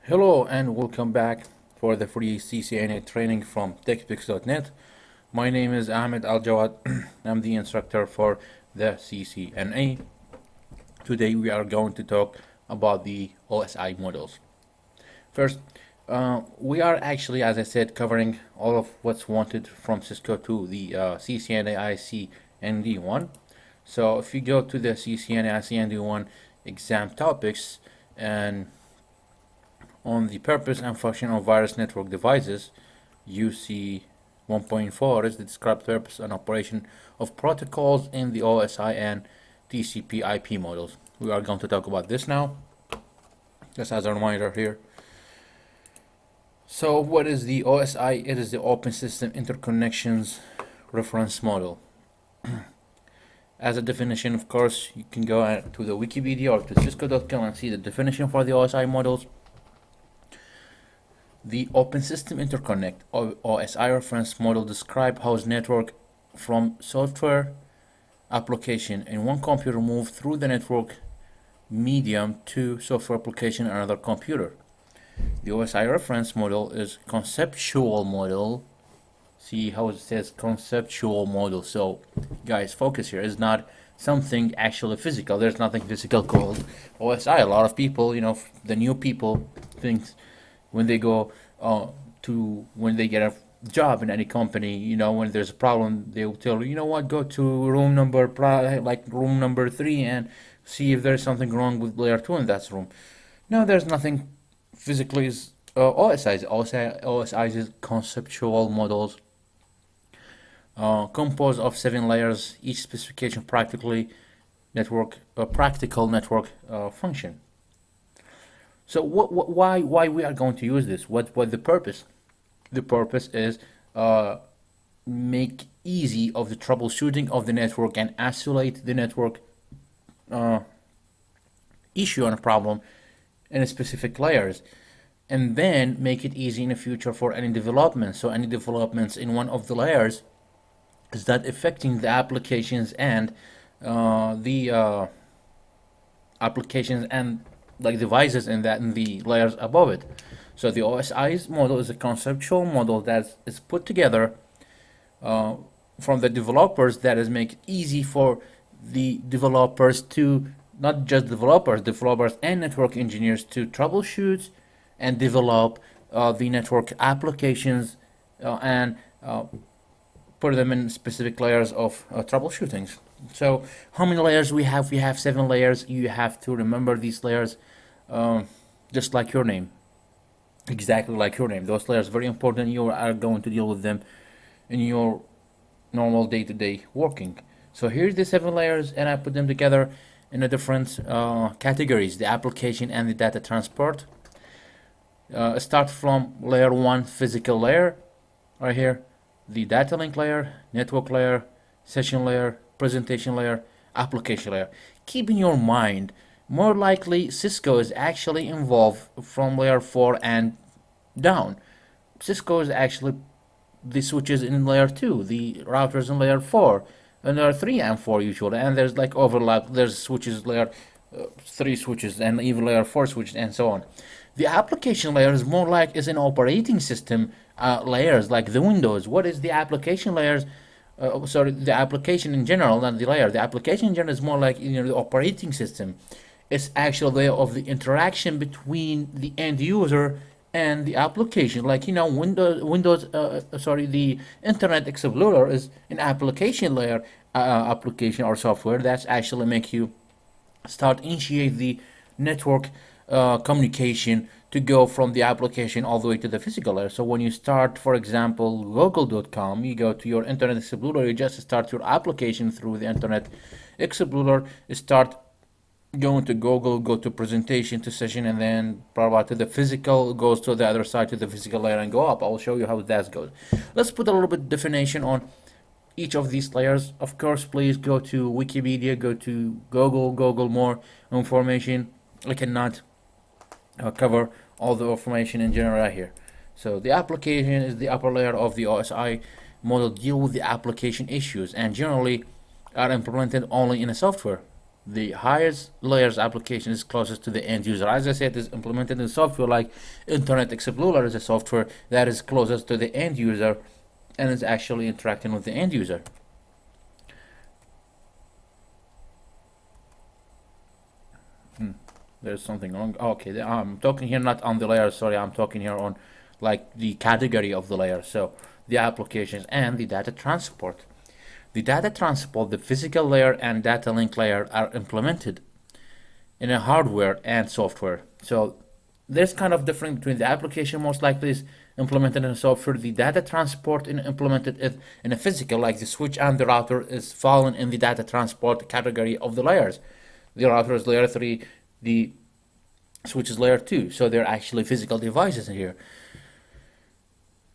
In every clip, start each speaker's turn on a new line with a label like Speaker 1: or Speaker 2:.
Speaker 1: Hello and welcome back for the free CCNA training from techpix.net. My name is Ahmed Al-Jawad. I'm the instructor for the CCNA. Today we are going to talk about the OSI models. First, we are actually, as I said, covering all of what's wanted from Cisco to the CCNA ICND1. So if you go to the CCNA ICND1 exam topics and on the purpose and function of virus network devices, UC 1.4 is the described purpose and operation of protocols in the OSI and TCP IP models. We are going to talk about this now, just as a reminder here. So what is the OSI? It is the Open System Interconnections Reference Model. As a definition, of course, you can go to the Wikipedia or to cisco.com and see the definition for the OSI models. The Open System Interconnect or OSI reference model describes how the network from software application in one computer move through the network medium to software application in another computer. The OSI reference model is conceptual model. See how it says conceptual model. So guys, focus here. It's not something actually physical. There's nothing physical called OSI. A lot of people, the new people think when they go when they get a job in any company, when there's a problem, they will tell you, what, go to room number, like room number 3 and see if there's something wrong with layer 2 in that room. No, there's nothing physically. OSIs is conceptual models composed of 7 layers, each specification practical network function. So why we are going to use this? What the purpose? The purpose is make easy of the troubleshooting of the network and isolate the network issue and problem in specific layers, and then make it easy in the future for any development. So any developments in one of the layers is that affecting the applications and the applications and like devices in the layers above it. So the OSI's model is a conceptual model that is put together from the developers that is make it easy for the developers to, not just developers and network engineers, to troubleshoot and develop the network applications and put them in specific layers of troubleshootings. So how many layers we have? We have 7 layers. You have to remember these layers just like your name. Exactly like your name. Those layers are very important. You are going to deal with them in your normal day-to-day working. So here's the 7 layers, and I put them together in a different categories: the application and the data transport. Start from layer 1, physical layer, right here, the data link layer, network layer, session layer, presentation layer, application layer. Keep in your mind, more likely Cisco is actually involved from layer 4 and down. Cisco is actually the switches in layer 2, the routers in layer 4, and layer 3 and 4 usually, and there's like overlap. There's switches layer 3 switches and even layer 4 switches and so on. The application layer is more like is an operating system layers, like the Windows. What is the application layers? The application in general, not the layer. The application in general is more like the operating system. It's actually the layer of the interaction between the end user and the application. Like the Internet Explorer is an application layer application or software that's actually make you start initiate the network communication to go from the application all the way to the physical layer. So when you start, for example, google.com, you go to your Internet Explorer, you just start your application through the Internet Explorer, start going to Google, go to presentation, to session, and then probably to the physical, goes to the other side to the physical layer and go up. I will show you how that goes. Let's put a little bit definition on each of these layers. Of course, please go to Wikipedia, go to Google more information. I cannot cover all the information in general right here. So the application is the upper layer of the OSI model, deal with the application issues and generally are implemented only in a software. the highest layers application is closest to the end user. As I said, is implemented in software like Internet Explorer is a software that is closest to the end user and is actually interacting with the end user. There's something wrong. Okay, I'm talking here not on the layer, sorry, I'm talking here on like the category of the layer. So the applications and the data transport. The data transport, the physical layer and data link layer are implemented in a hardware and software. So there's kind of difference between the application most likely is implemented in a software, the data transport implemented in a physical, like the switch and the router is fallen in the data transport category of the layers. The router is layer 3, the switch is layer 2, so they're actually physical devices in here.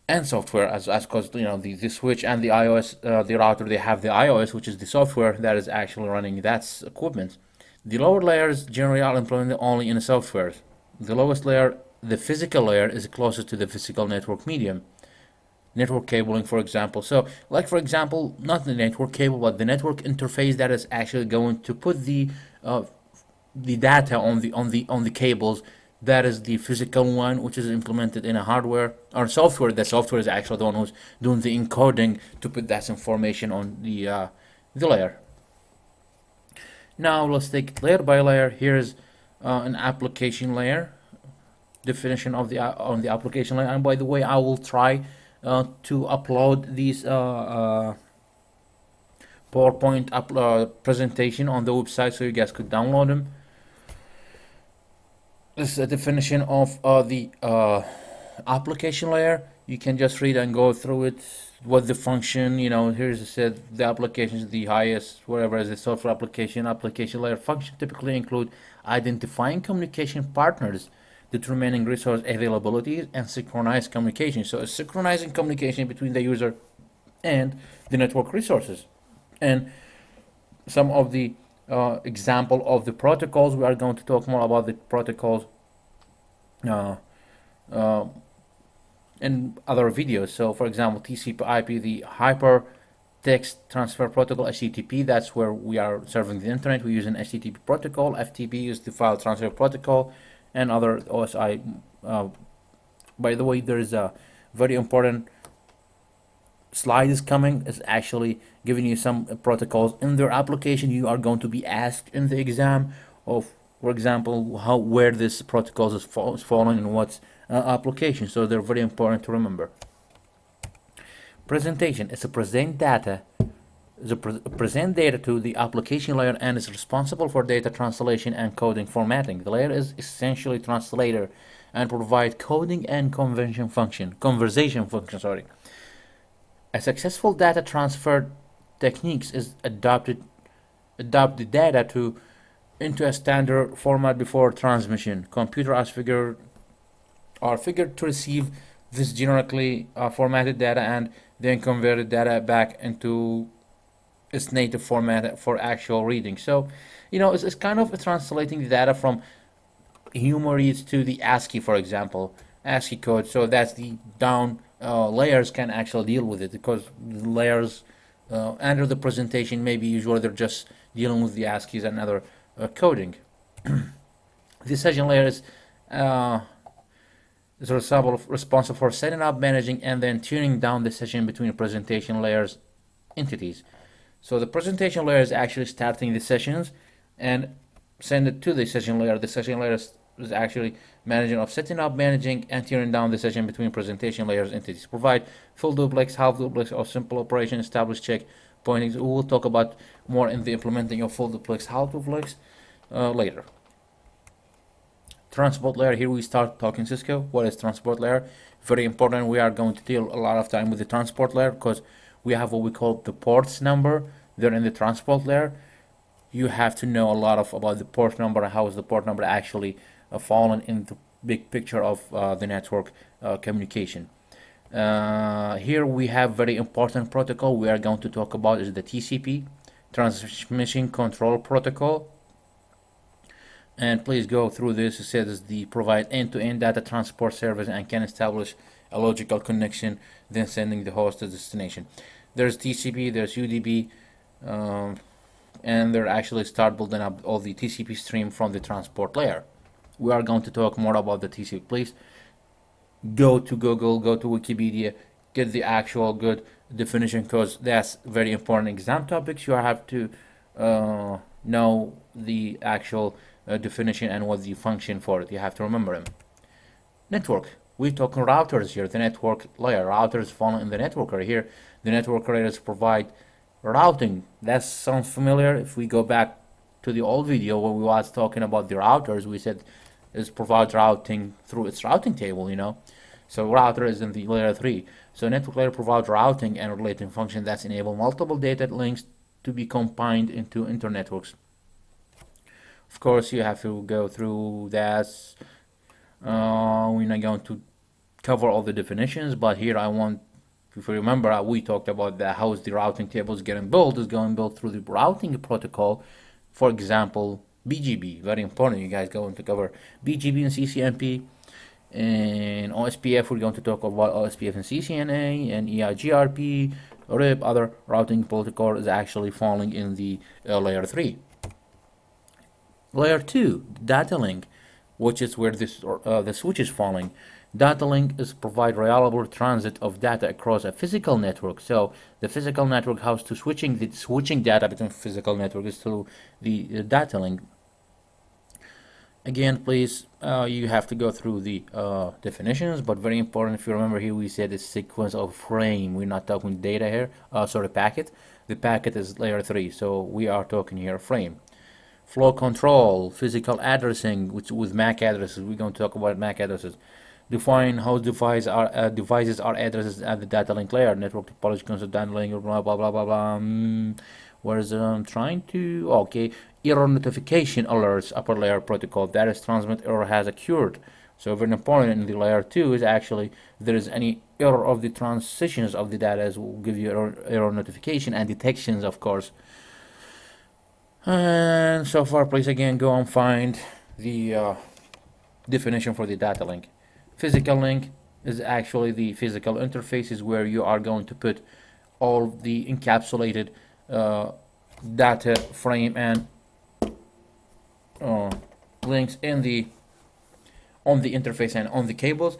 Speaker 1: And software, as because the switch and the iOS, the router, they have the iOS, which is the software that is actually running that equipment. The lower layers generally are implemented only in the software. The lowest layer, the physical layer, is closest to the physical network medium. Network cabling, for example. So, like for example, not the network cable, but the network interface that is actually going to put the data on the cables. That is the physical one, which is implemented in a hardware or software. The software is actually the one who's doing the encoding to put that information on the layer. Now let's take it layer by layer. Here's an application layer definition of the on the application layer. And by the way, I will try to upload these PowerPoint presentation on the website so you guys could download them. This is a definition of the application layer. You can just read and go through it. What the function, here's it said the application is the highest, whatever is the software application layer function typically include identifying communication partners, determining resource availability, and synchronized communication. So it's synchronizing communication between the user and the network resources. And some of the example of the protocols, we are going to talk more about the protocols in other videos. So for example, TCP/IP, the hyper text transfer protocol, HTTP, that's where we are serving the internet. We use an HTTP protocol. FTP is the file transfer protocol, and other OSI. By the way, there is a very important slide is coming. It's actually giving you some protocols in their application. You are going to be asked in the exam of, for example, where this protocols is falling in what application. So they're very important to remember. Presentation is to present data. Present data to the application layer and is responsible for data translation and coding formatting. The layer is essentially translator and provide coding and conversation function. A successful data transfer techniques is adopt the data into a standard format before transmission. Computer are figured to receive this generically formatted data and then converted data back into its native format for actual reading. So, it's kind of translating the data from human reads to the ASCII, for example, ASCII code. So that's the down layers can actually deal with it, because the layers under the presentation maybe usually they're just dealing with the ASCIIs and other coding. The session layer is responsible for setting up, managing, and then tuning down the session between presentation layers entities. So the presentation layer is actually starting the sessions and send it to the session layer. The session layer is actually setting up, managing, and tuning down the session between presentation layers entities. Provide full duplex, half duplex, or simple operation, establish check pointings. We will talk about more in the implementing of full duplex, half duplex later. Transport layer, here we start talking Cisco. What is transport layer? Very important. We are going to deal a lot of time with the transport layer because we have what we call the ports number. They're in the transport layer. You have to know a lot about the port number and how is the port number actually fallen in the big picture of the network communication. Here we have very important protocol we are going to talk about is the TCP, Transmission Control Protocol. And please go through this. It says the provide end-to-end data transport service and can establish a logical connection, then sending the host to destination. There's TCP, there's UDP. and they're actually start building up all the TCP stream from the transport layer. We are going to talk more about the TCP. Please go to Google, go to Wikipedia, get the actual good definition, because that's very important exam topics. You have to know the actual definition and what the function for it. You have to remember them. Network. We're talking routers here, the network layer. Routers fall in the network layer. Here, the network layers provide routing. That sounds familiar. If we go back to the old video where we was talking about the routers, we said it provides routing through its routing table, you know. So router is in the layer 3. So network layer provides routing and relating function that enable multiple data links to be combined into internetworks. Of course, you have to go through that. We're not going to cover all the definitions, but here I want, if you remember, we talked about how the routing table is getting built. Is going built through the routing protocol. For example, BGP, very important. You guys going to cover BGP and CCNP. And OSPF, we're going to talk about OSPF and CCNA and EIGRP, RIP, other routing protocol is actually falling in the layer 3. Layer 2, data link, which is where this the switch is falling. Data link is provide reliable transit of data across a physical network. So the physical network, how to switching data between physical network is through the data link. Again, please, you have to go through the definitions, but very important, if you remember here, we said a sequence of frame. We're not talking data here, sorry, packet. The packet is layer 3, so we are talking here frame. Flow control, physical addressing, which with MAC addresses. We're going to talk about MAC addresses. Define how devices are addresses at the data link layer. Network topology concept, data link, blah, blah, blah, blah, blah. Where is I'm trying to, okay. Error notification alerts, upper layer protocol, that is transmit error has occurred. So very important in the layer 2 is actually if there is any error of the transitions of the data, it will give you error notification and detections, of course. And so far, please again go and find the definition for the data link. Physical link is actually the physical interfaces where you are going to put all the encapsulated data frame and links in on the interface and on the cables.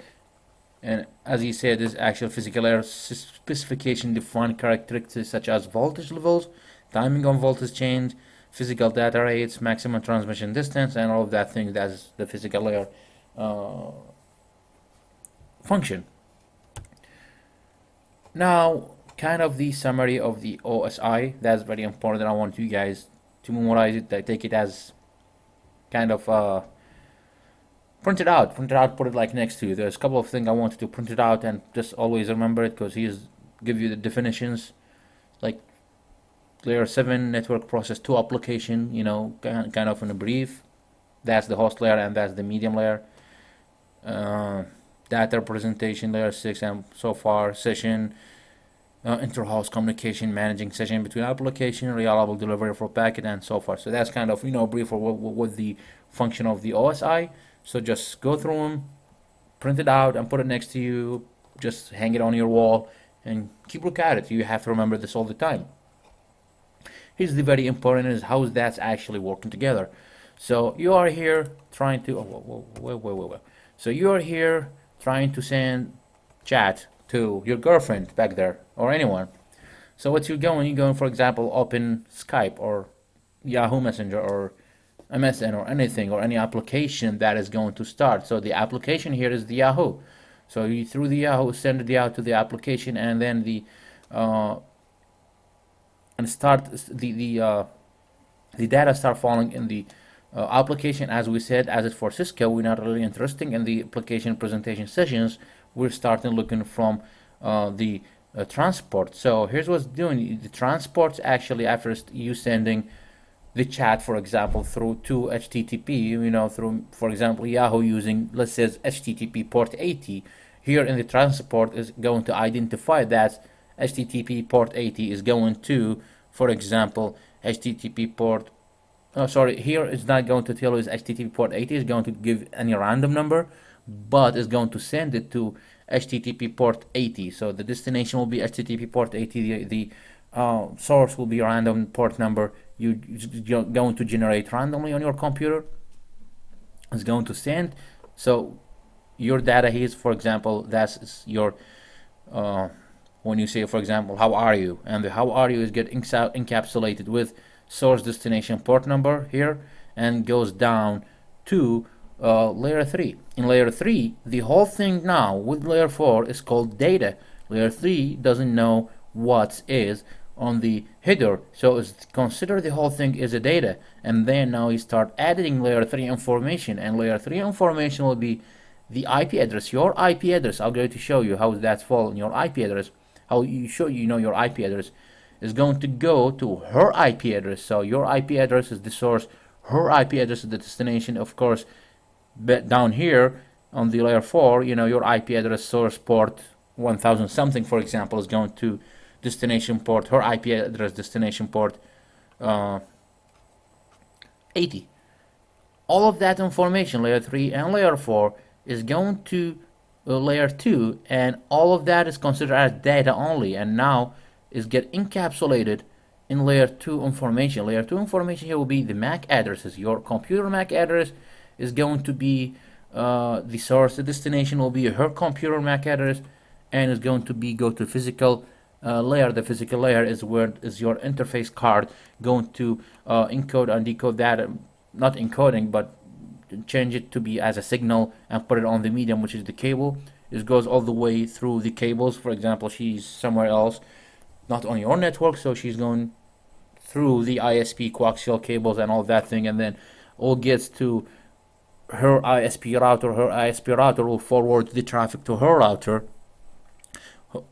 Speaker 1: And as he said, this actual physical layer specification define characteristics such as voltage levels, timing on voltage change, physical data rates, maximum transmission distance, and all of that thing. That's the physical layer function. Now, kind of the summary of the OSI. That's very important. I want you guys to memorize it. I take it as kind of print it out, put it like next to you. There's a couple of things I wanted to print it out and just always remember it, because he's give you the definitions, like layer 7 network process 2 application, you know, kind of in a brief. That's the host layer and that's the medium layer. Data representation layer 6 and so far session, inter-host communication, managing session between application, reliable delivery for packet, and so forth. So that's kind of, you know, brief for what the function of the OSI. So just go through them, print it out, and put it next to you. Just hang it on your wall and keep look at it. You have to remember this all the time. Here's the very important is how that's actually working together. So you are here trying to So you are here trying to send chat to your girlfriend back there or anyone. So what you're going, for example, open Skype or Yahoo Messenger or MSN or anything or any application that is going to start. So the application here is the Yahoo. So you through the Yahoo send it out to the application, and then the data start falling in the application. As we said, as it's for Cisco, we're not really interested in the application presentation sessions. We're starting looking from the transport. So here's what's doing. The transports actually, after you sending the chat, for example, through to HTTP, you know, through, for example, Yahoo using, let's say, HTTP port 80. Here in the transport is going to identify that HTTP port 80 is going to, for example, HTTP port. Here it's not going to tell you it's HTTP port 80. It's going to give any random number, but it's going to send it to HTTP port 80. So the destination will be HTTP port 80. The source will be random port number. you're going to generate randomly on your computer. It's going to send. So your data here is, for example, that's your when you say, for example, how are you, and the how are you is get encapsulated with source destination port number here, and goes down to layer 3. In layer 3, the whole thing now with layer 4 is called data. Layer 3 doesn't know what is on the header, so it's consider the whole thing is a data, and then now you start adding layer 3 information, and layer 3 information will be the IP address, your IP address. I'm going to show you how that's fall in your IP address, how you show your IP address is going to go to her IP address. So your IP address is the source, her IP address is the destination. Of course, but down here on the layer 4, your IP address source port 1000 something, for example, is going to destination port, her IP address destination port 80. All of that information, layer 3 and layer 4, is going to layer 2, and all of that is considered as data only, and now is get encapsulated in layer 2 information. Layer 2 information here will be the MAC addresses. Your computer MAC address is going to be the source. The destination will be her computer MAC address, and is going to be go to physical layer. The physical layer is where is your interface card going to encode and decode that, not encoding, but change it to be as a signal and put it on the medium, which is the cable. It goes all the way through the cables. For example, she's somewhere else, not on your network, so she's going through the ISP coaxial cables and all that thing, and then all gets to her ISP router. Her ISP router will forward the traffic to her router.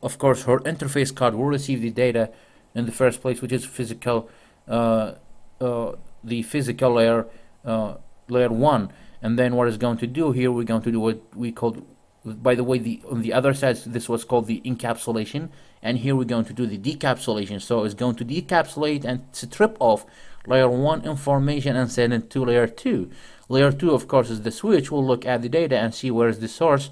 Speaker 1: Of course, her interface card will receive the data in the first place, which is physical, the physical layer, layer 1, and then what it's going to do here, we're going to do what we called, by the way, on the other side, this was called the encapsulation, and here we're going to do the decapsulation. So it's going to decapsulate and strip off layer 1 information and send it to layer 2. Layer 2, of course, is the switch. We'll look at the data and see where is the source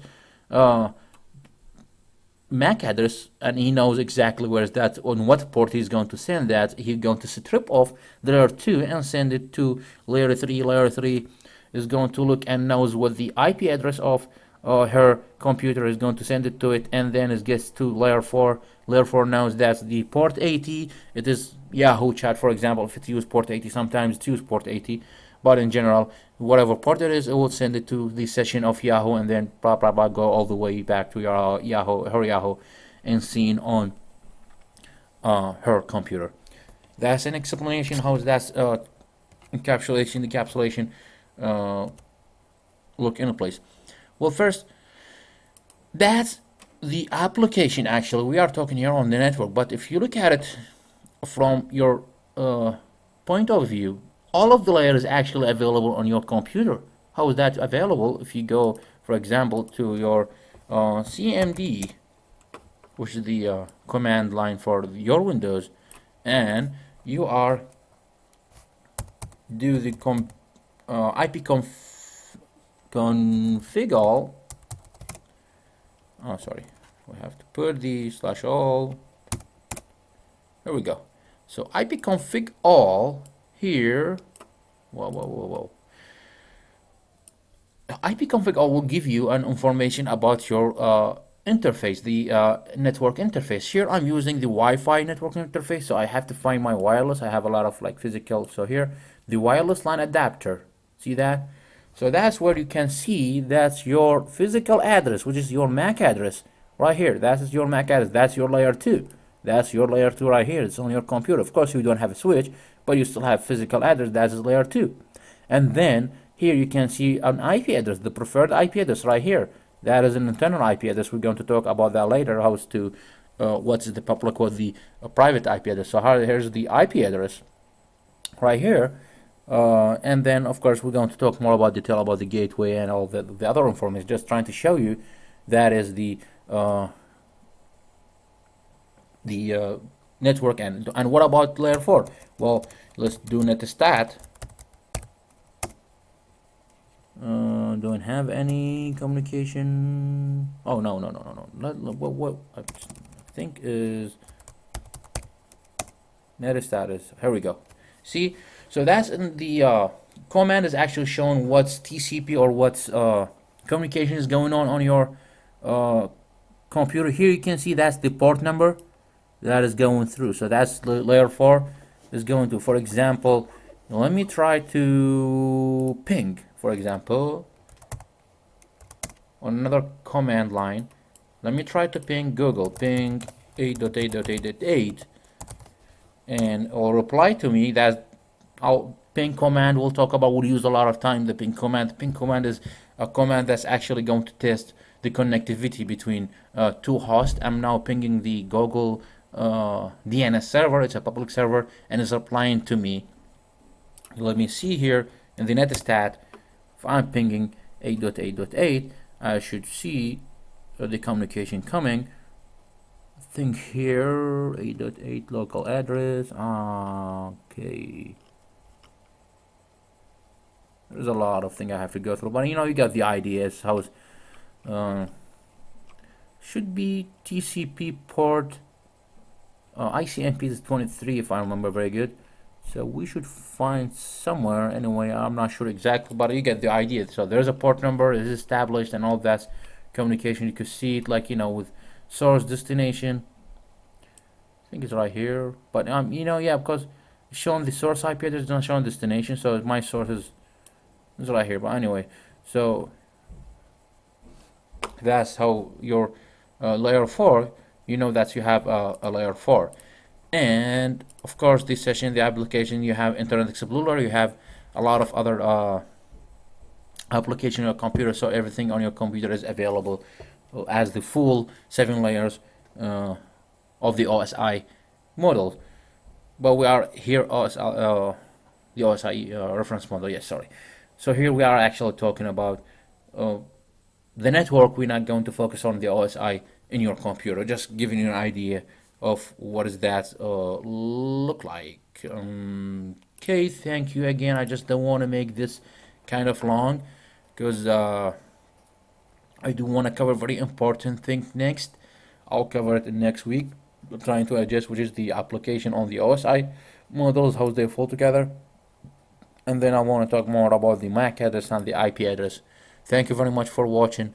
Speaker 1: MAC address, and he knows exactly where is that, on what port he's going to send that. He's going to strip off the layer 2 and send it to layer 3. Layer 3 is going to look and knows what the IP address of her computer is going to send it to it, and then it gets to layer 4. Layer 4 knows that's the port 80. It is Yahoo chat, for example. If it's used port 80, sometimes it's used port 80, but in general, whatever port it is, it will send it to the session of Yahoo, and then blah blah blah, go all the way back to your her Yahoo, and seen on her computer. That's an explanation how that's encapsulation, decapsulation look in place. Well, first, that's the application. Actually, we are talking here on the network, but if you look at it from your point of view, all of the layers actually available on your computer. How is that available? If you go, for example, to your CMD, which is the command line for your Windows, and you are do the config all. Oh, sorry, we have to put the /all. There we go. So ipconfig all here. Whoa. ipconfig all will give you an information about your interface, the network interface. Here I'm using the Wi-Fi network interface, so I have to find my wireless. I have a lot of like physical. So here, the wireless LAN adapter. See that? So that's where you can see that's your physical address, which is your MAC address right here. That is your MAC address. That's your layer 2. That's your layer 2 right here. It's on your computer. Of course, you don't have a switch, but you still have physical address. That is layer 2. And then here you can see an IP address, the preferred IP address right here. That is an internal IP address. We're going to talk about that later, how to what's the public or the private IP address. So here's the IP address right here. And then, of course, we're going to talk more about detail about the gateway and all the other information. Just trying to show you that is the network. And what about layer 4? Well, let's do netstat. Don't have any communication. Oh, no. What I think is netstat is, here we go. See, so that's in the command is actually showing what's TCP or what's communication is going on your uh, computer. Here you can see that's the port number that is going through. So that's layer 4 is going to. For example, let me try to ping, for example, on another command line. Let me try to ping Google, ping 8.8.8.8, and it'll reply to me that our ping command we'll talk about, we'll use a lot of time. The ping command. The ping command is a command that's actually going to test the connectivity between two hosts. I'm now pinging the Google DNS server. It's a public server and it's replying to me. Let me see here in the netstat. If I'm pinging 8.8.8, I should see the communication coming. I think here 8.8 local address. Okay. There's a lot of things I have to go through, but you got the ideas. How should be TCP port ICNP is 23 if I remember very good. So we should find somewhere anyway. I'm not sure exactly, but you get the idea. So there's a port number, it is established, and all that communication. You could see it like with source destination. I think it's right here, but yeah, because it's showing the source IP address, it's not showing destination. So my source is right here. But anyway, so that's how your layer 4. That you have a layer 4. And of course, this session, the application, you have Internet Explorer, you have a lot of other application on your computer, so everything on your computer is available as the full 7 layers of the OSI model. But we are here the OSI reference model. Yes, sorry. So here we are actually talking about the network. We're not going to focus on the OSI in your computer, just giving you an idea of what does that look like. Okay, thank you again. I just don't want to make this kind of long because I do want to cover very important thing next. I'll cover it in next week. I'm trying to adjust, which is the application on the OSI models, how they fall together. And then I want to talk more about the MAC address and the IP address. Thank you very much for watching.